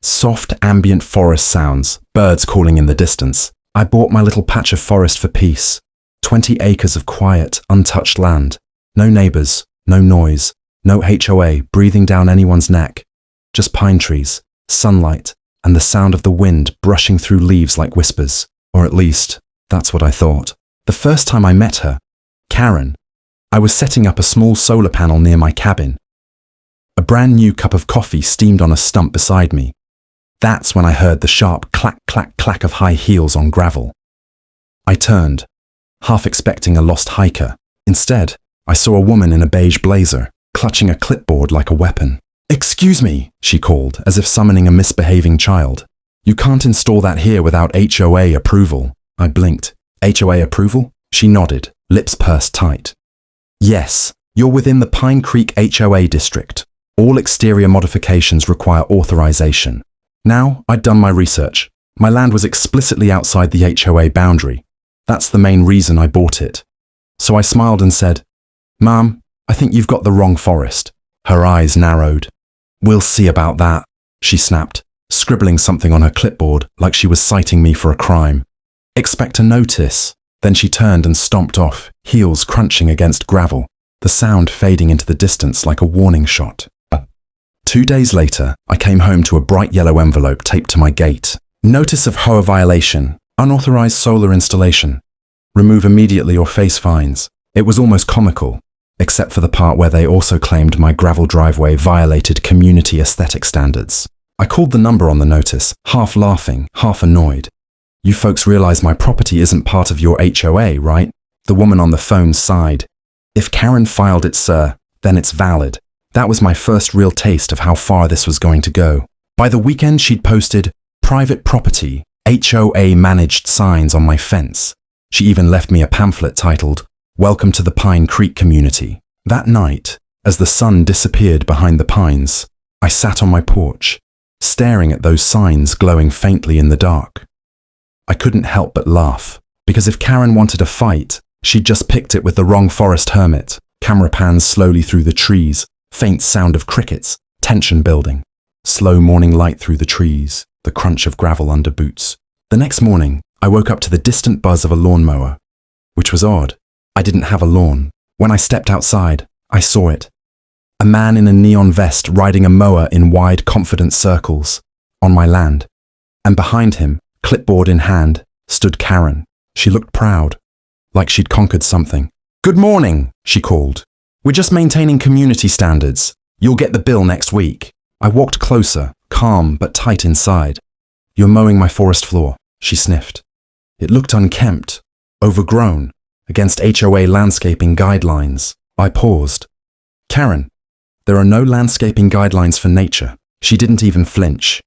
Soft, ambient forest sounds, birds calling in the distance. I bought my little patch of forest for peace. 20 acres of quiet, untouched land. No neighbors, no noise, no HOA breathing down anyone's neck. Just pine trees, sunlight, and the sound of the wind brushing through leaves like whispers. Or at least, that's what I thought. The first time I met her, Karen, I was setting up a small solar panel near my cabin. A brand new cup of coffee steamed on a stump beside me. That's when I heard the sharp clack, clack, clack of high heels on gravel. I turned, half expecting a lost hiker. Instead, I saw a woman in a beige blazer, clutching a clipboard like a weapon. "Excuse me," she called, as if summoning a misbehaving child. "You can't install that here without HOA approval." I blinked. "HOA approval?" She nodded, lips pursed tight. "Yes, you're within the Pine Creek HOA district. All exterior modifications require authorization." Now, I'd done my research. My land was explicitly outside the HOA boundary. That's the main reason I bought it. So I smiled and said, "Ma'am, I think you've got the wrong forest." Her eyes narrowed. "We'll see about that," she snapped, scribbling something on her clipboard like she was citing me for a crime. "Expect a notice." Then she turned and stomped off, heels crunching against gravel, the sound fading into the distance like a warning shot. 2 days later, I came home to a bright yellow envelope taped to my gate. Notice of HOA violation, unauthorized solar installation. Remove immediately or face fines. It was almost comical, except for the part where they also claimed my gravel driveway violated community aesthetic standards. I called the number on the notice, half laughing, half annoyed. "You folks realize my property isn't part of your HOA, right?" The woman on the phone sighed. "If Karen filed it, sir, then it's valid." That was my first real taste of how far this was going to go. By the weekend, she'd posted private property, HOA managed signs on my fence. She even left me a pamphlet titled, "Welcome to the Pine Creek Community." That night, as the sun disappeared behind the pines, I sat on my porch, staring at those signs glowing faintly in the dark. I couldn't help but laugh, because if Karen wanted a fight, she'd just picked it with the wrong forest hermit. Camera pans slowly through the trees, faint sound of crickets, tension building. Slow morning light through the trees, the crunch of gravel under boots. The next morning, I woke up to the distant buzz of a lawnmower, which was odd. I didn't have a lawn. When I stepped outside, I saw it. A man in a neon vest riding a mower in wide, confident circles, on my land. And behind him, clipboard in hand, stood Karen. She looked proud, like she'd conquered something. "Good morning," she called. "We're just maintaining community standards. You'll get the bill next week." I walked closer, calm but tight inside. "You're mowing my forest floor," she sniffed. It looked unkempt, overgrown, against HOA landscaping guidelines. I paused. "Karen, there are no landscaping guidelines for nature." She didn't even flinch.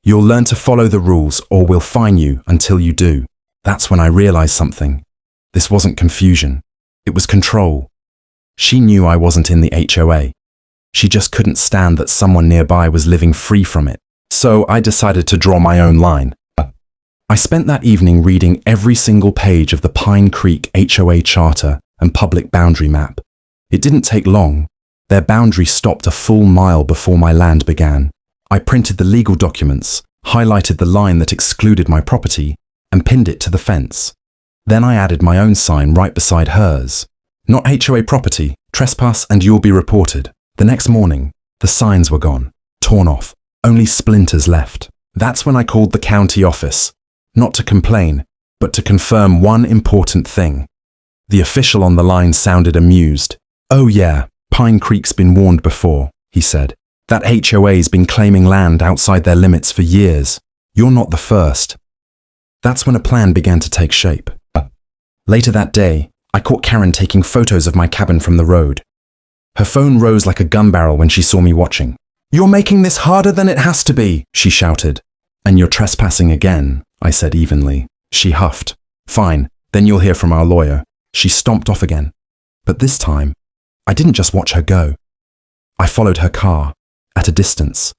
"You'll learn to follow the rules or we'll fine you until you do." That's when I realized something. This wasn't confusion. It was control. She knew I wasn't in the HOA. She just couldn't stand that someone nearby was living free from it. So I decided to draw my own line. I spent that evening reading every single page of the Pine Creek HOA charter and public boundary map. It didn't take long. Their boundary stopped a full mile before my land began. I printed the legal documents, highlighted the line that excluded my property, and pinned it to the fence. Then I added my own sign right beside hers. "Not HOA property, trespass and you'll be reported." The next morning, the signs were gone, torn off, only splinters left. That's when I called the county office, not to complain, but to confirm one important thing. The official on the line sounded amused. "Oh yeah, Pine Creek's been warned before," he said. "That HOA's been claiming land outside their limits for years. You're not the first." That's when a plan began to take shape. Later that day, I caught Karen taking photos of my cabin from the road. Her phone rose like a gun barrel when she saw me watching. "You're making this harder than it has to be," she shouted. "And you're trespassing again," I said evenly. She huffed. "Fine, then you'll hear from our lawyer." She stomped off again. But this time, I didn't just watch her go. I followed her car, at a distance,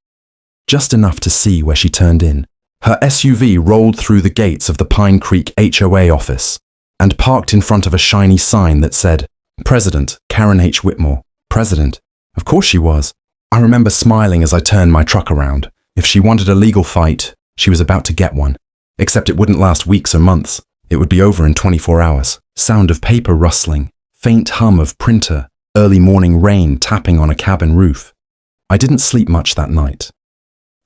just enough to see where she turned in. Her SUV rolled through the gates of the Pine Creek HOA office and parked in front of a shiny sign that said, "President, Karen H. Whitmore." President? Of course she was. I remember smiling as I turned my truck around. If she wanted a legal fight, she was about to get one. Except it wouldn't last weeks or months. It would be over in 24 hours. Sound of paper rustling, faint hum of printer, early morning rain tapping on a cabin roof. I didn't sleep much that night.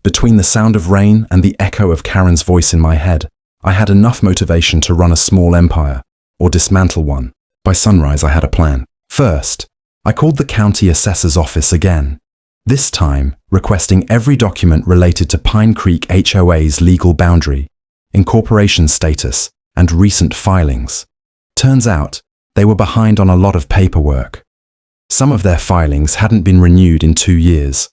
Between the sound of rain and the echo of Karen's voice in my head, I had enough motivation to run a small empire, or dismantle one. By sunrise, I had a plan. First, I called the county assessor's office again, this time requesting every document related to Pine Creek HOA's legal boundary, incorporation status, and recent filings. Turns out, they were behind on a lot of paperwork. Some of their filings hadn't been renewed in 2 years.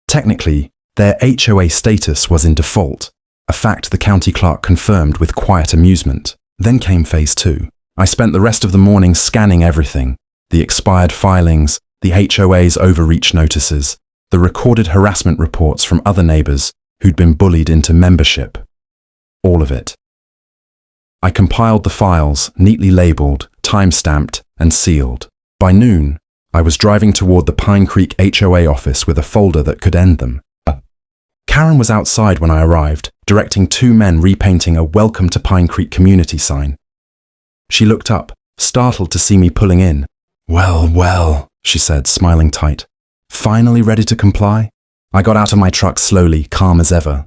Technically, their HOA status was in default, a fact the county clerk confirmed with quiet amusement. Then came phase 2. I spent the rest of the morning scanning everything: the expired filings, the HOA's overreach notices, the recorded harassment reports from other neighbors who'd been bullied into membership. All of it. I compiled the files, neatly labeled, time-stamped, and sealed. By noon, I was driving toward the Pine Creek HOA office with a folder that could end them. Karen was outside when I arrived, directing 2 men repainting a Welcome to Pine Creek community sign. She looked up, startled to see me pulling in. "Well, well," she said, smiling tight. "Finally ready to comply?" I got out of my truck slowly, calm as ever.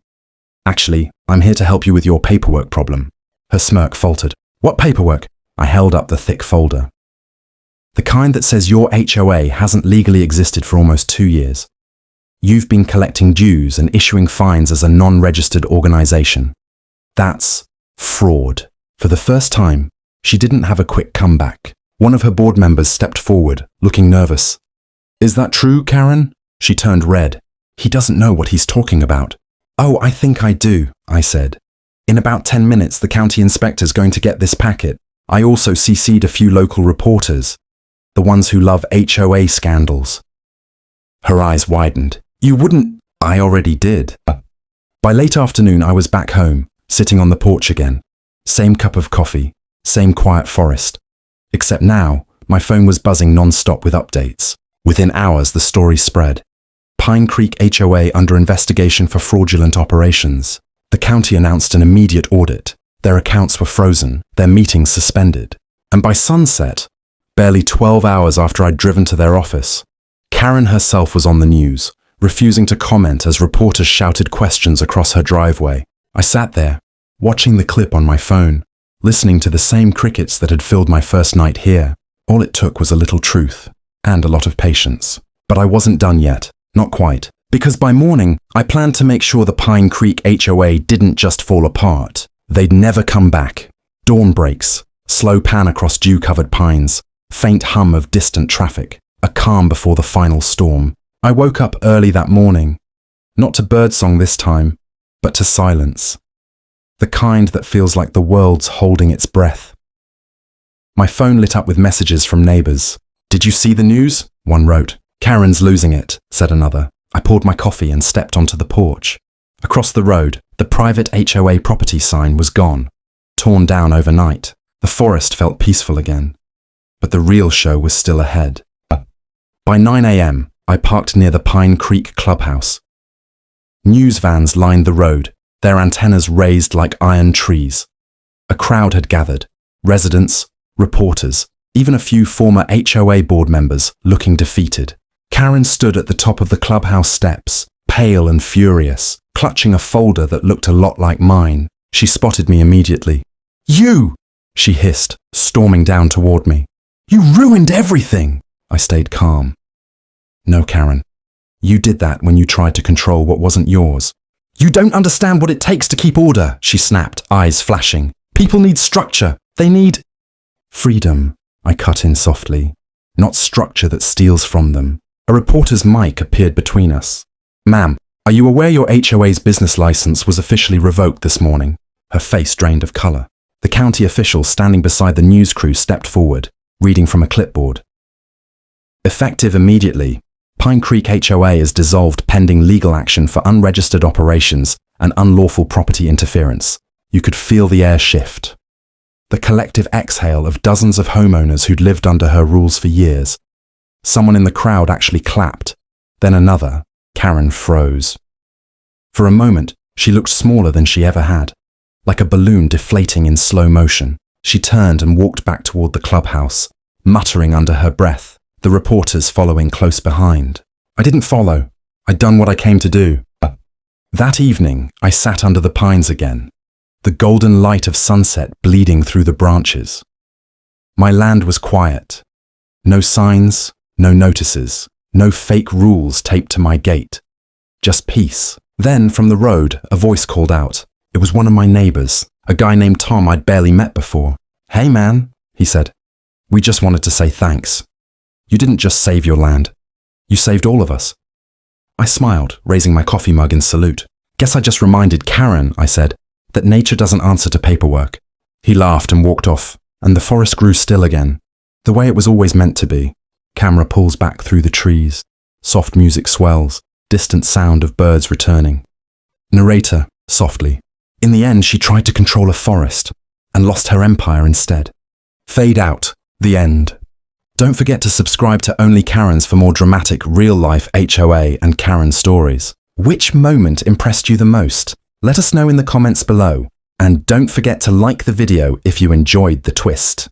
"Actually, I'm here to help you with your paperwork problem." Her smirk faltered. "What paperwork?" I held up the thick folder. "The kind that says your HOA hasn't legally existed for almost 2 years. You've been collecting dues and issuing fines as a non-registered organization. That's fraud." For the first time, she didn't have a quick comeback. One of her board members stepped forward, looking nervous. "Is that true, Karen?" She turned red. "He doesn't know what he's talking about." "Oh, I think I do," I said. "In about 10 minutes, the county inspector's going to get this packet. I also CC'd a few local reporters, the ones who love HOA scandals." Her eyes widened. "You wouldn't—" "I already did." By late afternoon, I was back home, sitting on the porch again. Same cup of coffee, same quiet forest. Except now, my phone was buzzing non-stop with updates. Within hours, the story spread. Pine Creek HOA under investigation for fraudulent operations. The county announced an immediate audit. Their accounts were frozen, their meetings suspended. And by sunset, barely 12 hours after I'd driven to their office, Karen herself was on the news, refusing to comment as reporters shouted questions across her driveway. I sat there, watching the clip on my phone, listening to the same crickets that had filled my first night here. All it took was a little truth, and a lot of patience. But I wasn't done yet, not quite, because by morning, I planned to make sure the Pine Creek HOA didn't just fall apart. They'd never come back. Dawn breaks, slow pan across dew-covered pines, faint hum of distant traffic, a calm before the final storm. I woke up early that morning, not to birdsong this time, but to silence. The kind that feels like the world's holding its breath. My phone lit up with messages from neighbors. "Did you see the news?" one wrote. "Karen's losing it," said another. I poured my coffee and stepped onto the porch. Across the road, the private HOA property sign was gone, torn down overnight. The forest felt peaceful again. But the real show was still ahead. By 9 a.m., I parked near the Pine Creek clubhouse. News vans lined the road, their antennas raised like iron trees. A crowd had gathered, residents, reporters, even a few former HOA board members looking defeated. Karen stood at the top of the clubhouse steps, pale and furious, clutching a folder that looked a lot like mine. She spotted me immediately. "You!" she hissed, storming down toward me. "You ruined everything!" I stayed calm. "No, Karen. You did that when you tried to control what wasn't yours." "You don't understand what it takes to keep order," she snapped, eyes flashing. "People need structure. They need—" "Freedom," I cut in softly, "not structure that steals from them." A reporter's mic appeared between us. "Ma'am, are you aware your HOA's business license was officially revoked this morning?" Her face drained of color. The county official standing beside the news crew stepped forward, reading from a clipboard. "Effective immediately, Pine Creek HOA is dissolved pending legal action for unregistered operations and unlawful property interference." You could feel the air shift. The collective exhale of dozens of homeowners who'd lived under her rules for years. Someone in the crowd actually clapped, then another. Karen froze. For a moment, she looked smaller than she ever had. Like a balloon deflating in slow motion, she turned and walked back toward the clubhouse, muttering under her breath, the reporters following close behind. I didn't follow. I'd done what I came to do. That evening, I sat under the pines again, the golden light of sunset bleeding through the branches. My land was quiet. No signs, no notices, no fake rules taped to my gate. Just peace. Then, from the road, a voice called out. It was one of my neighbors, a guy named Tom I'd barely met before. "Hey man," he said. "We just wanted to say thanks. You didn't just save your land. You saved all of us." I smiled, raising my coffee mug in salute. "Guess I just reminded Karen," I said, "that nature doesn't answer to paperwork." He laughed and walked off, and the forest grew still again, the way it was always meant to be. Camera pulls back through the trees. Soft music swells, distant sound of birds returning. Narrator, softly. In the end, she tried to control a forest and lost her empire instead. Fade out. The end. Don't forget to subscribe to Only Karens for more dramatic, real-life HOA and Karen stories. Which moment impressed you the most? Let us know in the comments below. And don't forget to like the video if you enjoyed the twist.